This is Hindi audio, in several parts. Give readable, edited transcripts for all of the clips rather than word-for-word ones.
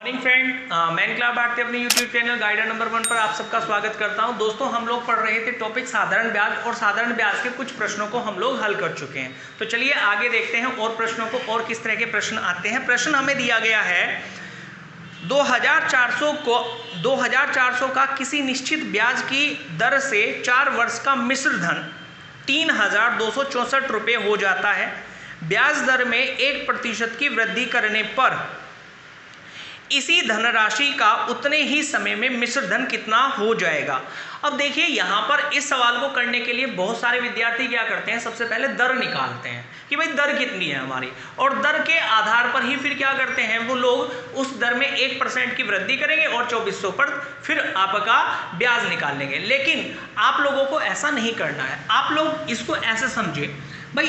मॉर्निंग फ्रेंड, मैं इनकलाब भारती अपने यूट्यूब चैनल गाइडर नंबर 1 पर आप सबका स्वागत करता हूं। दोस्तों, हम लोग पढ़ रहे थे टॉपिक साधारण ब्याज और साधारण ब्याज के कुछ प्रश्नों को हम लोग हल कर चुके हैं। तो चलिए आगे देखते हैं और प्रश्नों को और किस तरह के प्रश्न आते हैं। प्रश्न हमें दिया गया है 2400 का किसी निश्चित ब्याज की दर से 4 वर्ष का मिश्र धन 3264 रुपये हो जाता है। ब्याज दर में 1% की वृद्धि करने पर इसी धनराशि का उतने ही समय में मिश्र धन कितना हो जाएगा। अब देखिए, यहाँ पर इस सवाल को करने के लिए बहुत सारे विद्यार्थी क्या करते हैं, सबसे पहले दर निकालते हैं कि भाई दर कितनी है हमारी, और दर के आधार पर ही फिर क्या करते हैं वो लोग उस दर में 1% की वृद्धि करेंगे और 2400 पर फिर आपका ब्याज निकाल लेंगे। लेकिन आप लोगों को ऐसा नहीं करना है। आप लोग इसको ऐसे समझिए, भाई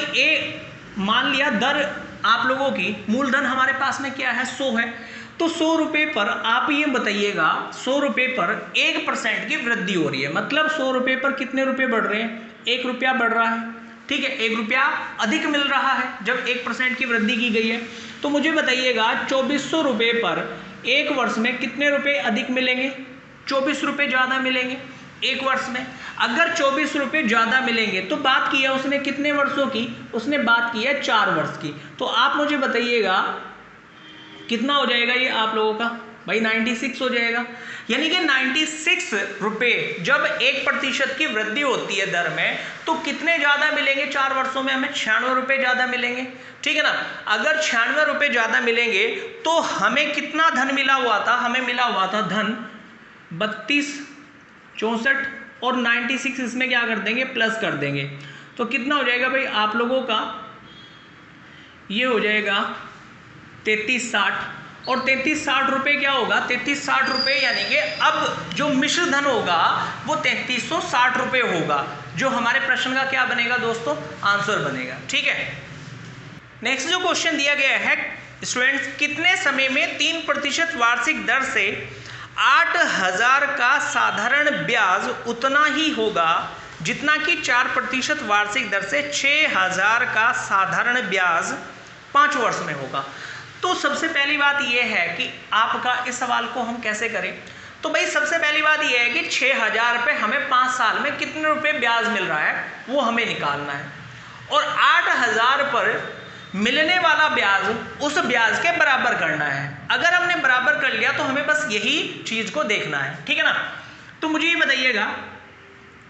मान लिया दर आप लोगों की मूलधन हमारे पास में क्या है, 100 है। तो 100 रुपये पर आप ये बताइएगा, 100 रुपये पर 1% की वृद्धि हो रही है, मतलब 100 रुपये पर कितने रुपए बढ़ रहे हैं, 1 रुपया बढ़ रहा है। ठीक है, 1 रुपया अधिक मिल रहा है जब 1% की वृद्धि की गई है। तो मुझे बताइएगा 2400 रुपये पर 1 वर्ष में कितने रुपए अधिक मिलेंगे, 24 रुपये ज़्यादा मिलेंगे 1 वर्ष में। अगर 24 रुपये ज़्यादा मिलेंगे तो बात की है उसने कितने वर्षों की, उसने बात की है 4 वर्ष की। तो आप मुझे बताइएगा कितना हो जाएगा ये आप लोगों का, भाई 96 हो जाएगा। यानी कि 96 रुपये जब 1% की वृद्धि होती है दर में, तो कितने ज़्यादा मिलेंगे 4 वर्षों में, हमें 96 रुपये ज़्यादा मिलेंगे। ठीक है ना। अगर 96 रुपये ज़्यादा मिलेंगे तो हमें कितना धन मिला हुआ था, हमें मिला हुआ था धन 32, 64 और 96 इसमें क्या कर देंगे, प्लस कर देंगे। तो कितना हो जाएगा भाई आप लोगों का, ये हो जाएगा 3360। और 3360 रुपये क्या होगा, 3360 रुपये यानी कि अब जो मिश्र धन होगा वो 3360 रुपये होगा, जो हमारे प्रश्न का क्या बनेगा दोस्तों, आंसर बनेगा। ठीक है। नेक्स्ट जो क्वेश्चन दिया गया है स्टूडेंट्स, कितने समय में 3% वार्षिक दर से 8000 का साधारण ब्याज उतना ही होगा जितना कि 4% वार्षिक दर से 6000 का साधारण ब्याज 5 वर्ष में होगा। तो सबसे पहली बात यह है कि आपका इस सवाल को हम कैसे करें। तो भाई सबसे पहली बात यह है कि 6000 रुपये हमें 5 साल में कितने रुपए ब्याज मिल रहा है वो हमें निकालना है, और 8000 पर मिलने वाला ब्याज उस ब्याज के बराबर करना है। अगर हमने बराबर कर लिया तो हमें बस यही चीज को देखना है। ठीक है ना। तो मुझे ये बताइएगा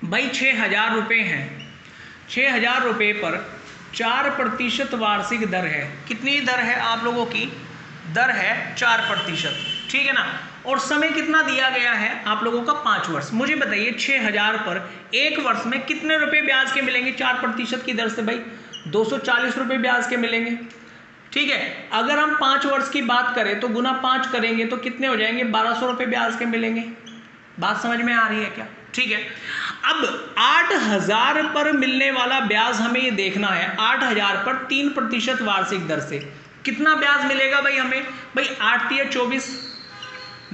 भाई 6000 रुपये हैं, 6000 रुपये पर 4% वार्षिक दर है। कितनी दर है आप लोगों की, दर है 4%। ठीक है ना। और समय कितना दिया गया है आप लोगों का, 5 वर्ष। मुझे बताइए 6000 पर 1 वर्ष में कितने रुपए ब्याज के मिलेंगे 4% की दर से, भाई 240 रुपये ब्याज के मिलेंगे। ठीक है। अगर हम 5 वर्ष की बात करें तो गुना 5 करेंगे तो कितने हो जाएंगे, 1200 रुपये ब्याज के मिलेंगे। बात समझ में आ रही है क्या। ठीक है। अब 8000 पर मिलने वाला ब्याज हमें ये देखना है, 8000 पर 3% वार्षिक दर से कितना ब्याज मिलेगा भाई हमें, भाई 8 × 24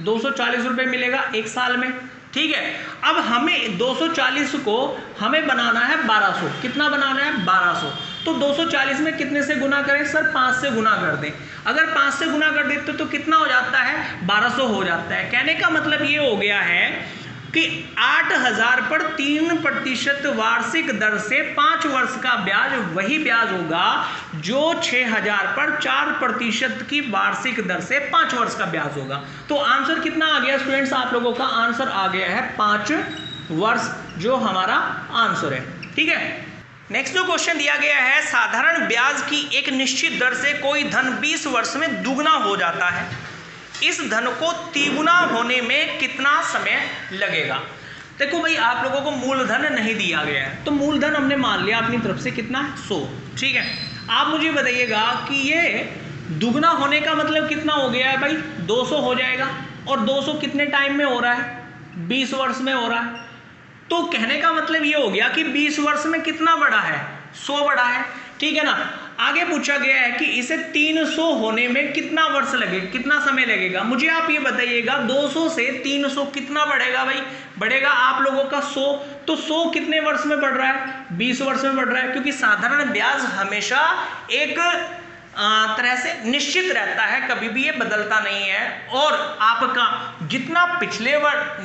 240 रुपये मिलेगा 1 साल में। ठीक है। अब हमें 240 को हमें बनाना है 1200, कितना बनाना है 1200। तो 240 में कितने से गुना करें सर, 5 से गुना कर दें। अगर 5 से गुना कर देते तो कितना हो जाता है, 1200 हो जाता है। कहने का मतलब ये हो गया है कि 8000 पर 3% वार्षिक दर से 5 वर्ष का ब्याज वही ब्याज होगा जो 6000 पर 4% की वार्षिक दर से 5 वर्ष का ब्याज होगा। तो आंसर कितना आ गया स्टूडेंट्स, आप लोगों का आंसर आ गया है 5 वर्ष, जो हमारा आंसर है। ठीक है। नेक्स्ट जो क्वेश्चन दिया गया है, साधारण ब्याज की एक निश्चित दर से कोई धन 20 वर्ष में दुगना हो जाता है, इस धन को तिगुना होने में कितना समय लगेगा। देखो भाई आप लोगों को मूलधन नहीं दिया गया है, तो मूलधन हमने मान लिया अपनी तरफ से कितना है, 100। ठीक है। आप मुझे बताइएगा कि ये दुगना होने का मतलब कितना हो गया है, भाई 200 हो जाएगा। और 200 कितने टाइम में हो रहा है, 20 वर्ष में हो रहा है। तो कहने का मतलब ये हो गया कि 20 वर्ष में कितना बढ़ा है, 100 बढ़ा है। ठीक है ना। आगे पूछा गया है कि इसे 300 होने में कितना वर्ष लगेगा, कितना समय लगेगा। मुझे आप ये बताइएगा 200 से 300 कितना बढ़ेगा, भाई बढ़ेगा आप लोगों का 100। तो 100 कितने वर्ष में बढ़ रहा है, 20 वर्ष में बढ़ रहा है, क्योंकि साधारण ब्याज हमेशा एक तरह से निश्चित रहता है, कभी भी ये बदलता नहीं है। और आपका जितना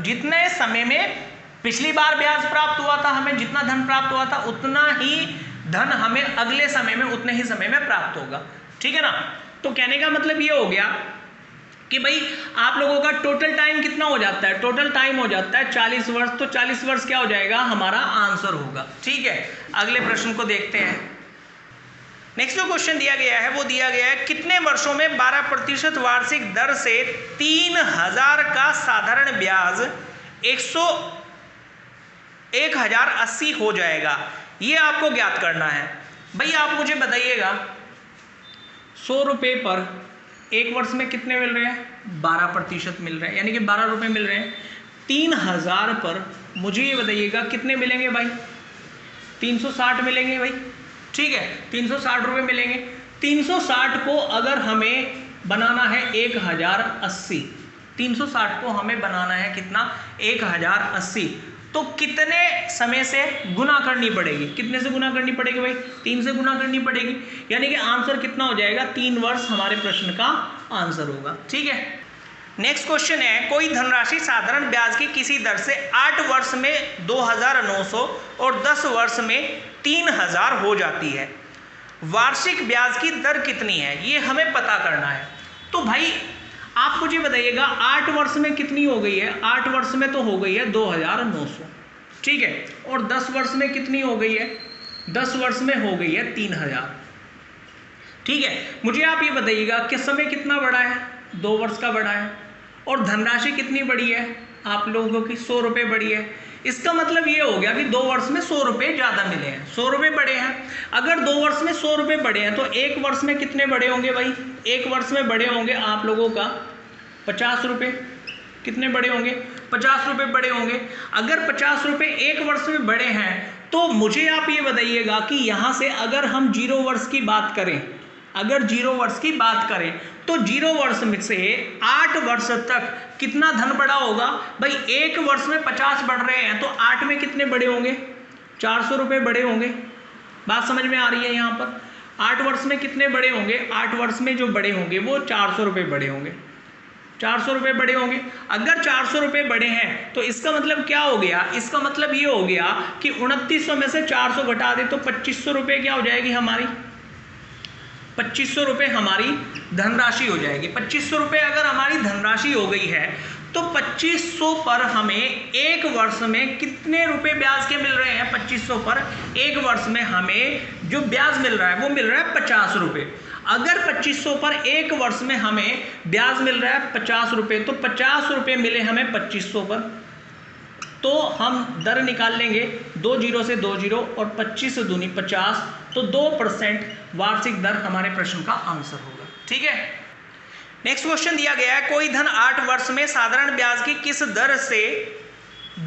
जितने समय में पिछली बार ब्याज प्राप्त हुआ था, हमें जितना धन प्राप्त हुआ था, उतना ही धन हमें अगले समय में उतने ही समय में प्राप्त होगा। ठीक है ना। तो कहने का मतलब ये हो गया कि भाई आप लोगों का टोटल टाइम कितना हो जाता है, टोटल टाइम हो जाता है 40 वर्ष। तो 40 वर्ष क्या हो जाएगा, हमारा आंसर होगा। ठीक है, अगले प्रश्न को देखते हैं। नेक्स्ट जो क्वेश्चन दिया गया है वो दिया गया है, कितने वर्षों में 12% वार्षिक दर से 3000 का साधारण ब्याज 1080 हो जाएगा, ये आपको ज्ञात करना है। भाई आप मुझे बताइएगा 100 रुपये पर एक वर्ष में कितने मिल रहे हैं, 12% मिल रहे हैं, यानी कि 12 रुपये मिल रहे हैं। 3000 पर मुझे ये बताइएगा कितने मिलेंगे भाई, 360 मिलेंगे भाई। ठीक है, 360 रुपये मिलेंगे। 360 को अगर हमें बनाना है 1080, 360 को हमें बनाना है कितना, 1080, तो कितने समय से गुना करनी पड़ेगी, कितने से गुना करनी पड़ेगी भाई, 3 से गुना करनी पड़ेगी। यानी कि आंसर कितना हो जाएगा, 3 वर्ष हमारे प्रश्न का आंसर होगा। ठीक है, नेक्स्ट क्वेश्चन है, कोई धनराशि साधारण ब्याज की किसी दर से 8 वर्ष में 2900 और 10 वर्ष में 3000 हो जाती है, वार्षिक ब्याज की दर कितनी है, ये हमें पता करना है। तो भाई आप मुझे बताइएगा 8 वर्ष में कितनी हो गई है, 8 वर्ष में तो हो गई है 2900। ठीक है, और 10 वर्ष में कितनी हो गई है, 10 वर्ष में हो गई है 3000। ठीक है, मुझे आप ये बताइएगा कि समय कितना बड़ा है, 2 वर्ष का बड़ा है, और धनराशि कितनी बड़ी है, आप लोगों की 100 रुपये बड़ी है। इसका मतलब ये हो गया कि 2 वर्ष में 100 रुपये ज़्यादा मिले हैं, 100 रुपये बड़े हैं। अगर 2 वर्ष में 100 रुपये बड़े हैं तो 1 वर्ष में कितने बड़े होंगे भाई, 1 वर्ष में बड़े होंगे आप लोगों का 50 रुपये। कितने बड़े होंगे, 50 रुपये बड़े होंगे। अगर 50 रुपये 1 वर्ष में बड़े हैं तो मुझे आप ये बताइएगा कि यहाँ से अगर हम 0 वर्ष की बात करें, अगर 0 वर्ष की बात करें तो 0 वर्ष में से 8 वर्ष तक कितना धन बढ़ा होगा भाई। 1 वर्ष में 50 बढ़ रहे हैं तो 8 में कितने बड़े होंगे, 400 रुपये बड़े होंगे। बात समझ में आ रही है यहाँ पर, 8 वर्ष में कितने बड़े होंगे, 8 वर्ष में जो बड़े होंगे वो 400 रुपये बड़े होंगे, 400 रुपये बड़े होंगे। अगर 400 रुपये बड़े हैं तो इसका मतलब क्या हो गया, इसका मतलब ये हो गया कि 2900 में से 400 घटा दे तो 2500 रुपये क्या हो जाएगी हमारी, 2500 रुपये हमारी धनराशि हो जाएगी। 2500 रुपये अगर हमारी धनराशि हो गई है तो 2500 पर हमें 1 वर्ष में कितने रुपए ब्याज के मिल रहे हैं, 2500 पर 1 वर्ष में हमें जो ब्याज मिल रहा है वो मिल रहा है 50 रुपये। अगर 2500 पर 1 वर्ष में हमें ब्याज मिल रहा है 50 रुपये, तो 50 रुपये मिले हमें 2500 पर, तो हम दर निकाल लेंगे 2 जीरो से 2 जीरो और 25 दूनी 50, तो 2% वार्षिक दर हमारे प्रश्न का आंसर होगा। ठीक है, नेक्स्ट क्वेश्चन दिया गया है, कोई धन 8 वर्ष में साधारण ब्याज की किस दर से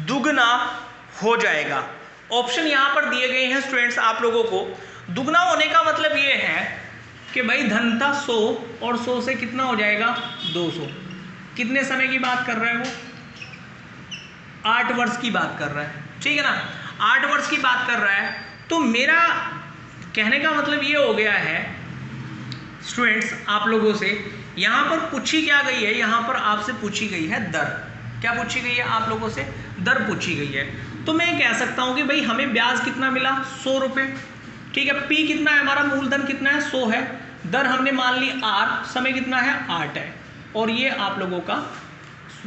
दुगना हो जाएगा। ऑप्शन यहां पर दिए गए हैं स्टूडेंट्स आप लोगों को। दुगना होने का मतलब ये है कि भाई धन था 100 और 100 से कितना हो जाएगा 200। कितने समय की बात कर रहा है वो, 8 वर्ष की बात कर रहा है। ठीक है ना, 8 वर्ष की बात कर रहा है। तो मेरा कहने का मतलब ये हो गया है स्टूडेंट्स आप लोगों से, यहाँ पर पूछी क्या गई है, यहाँ पर आपसे पूछी गई है दर। क्या पूछी गई है आप लोगों से, दर पूछी गई है। तो मैं कह सकता हूँ कि भाई हमें ब्याज कितना मिला 100 रुपये। ठीक है, पी कितना है हमारा, मूलधन कितना है 100 है, दर हमने मान ली आर, समय कितना है 8 है, और ये आप लोगों का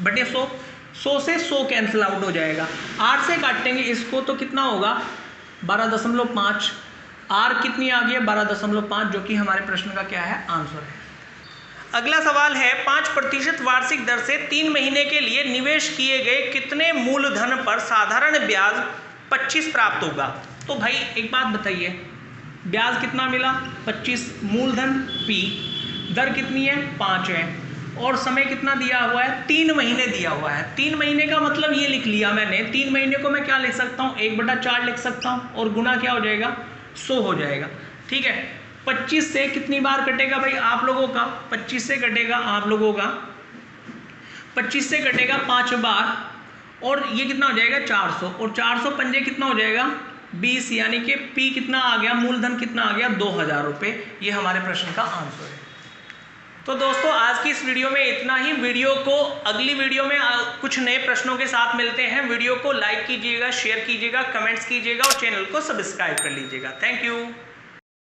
बटे 100, 100 से 100 कैंसिल आउट हो जाएगा। आर से काटेंगे इसको तो कितना होगा 12.5, आर कितनी आ गई है 12.5, जो कि हमारे प्रश्न का क्या है आंसर है। अगला सवाल है, 5% वार्षिक दर से 3 महीने के लिए निवेश किए गए कितने मूलधन पर साधारण ब्याज 25 प्राप्त होगा। तो भाई एक बात बताइए, ब्याज कितना मिला 25, मूलधन पी, दर कितनी है 5 है, और समय कितना दिया हुआ है 3 महीने दिया हुआ है। 3 महीने का मतलब ये लिख लिया मैंने, 3 महीने को मैं क्या लिख सकता हूँ 1/4 लिख सकता हूँ, और गुना क्या हो जाएगा 100 हो जाएगा। ठीक है, 25 से कितनी बार कटेगा भाई आप लोगों का, 25 से कटेगा आप लोगों का, 25 से कटेगा 5 बार, और ये कितना हो जाएगा 400, और 400 पंजे कितना हो जाएगा 20 यानी कि P कितना आ गया, मूलधन कितना आ गया 2000 रुपये। ये हमारे प्रश्न का आंसर है। तो दोस्तों आज की इस वीडियो में इतना ही। वीडियो को अगली वीडियो में कुछ नए प्रश्नों के साथ मिलते हैं। वीडियो को लाइक कीजिएगा, शेयर कीजिएगा, कमेंट्स कीजिएगा और चैनल को सब्सक्राइब कर लीजिएगा। Thank you.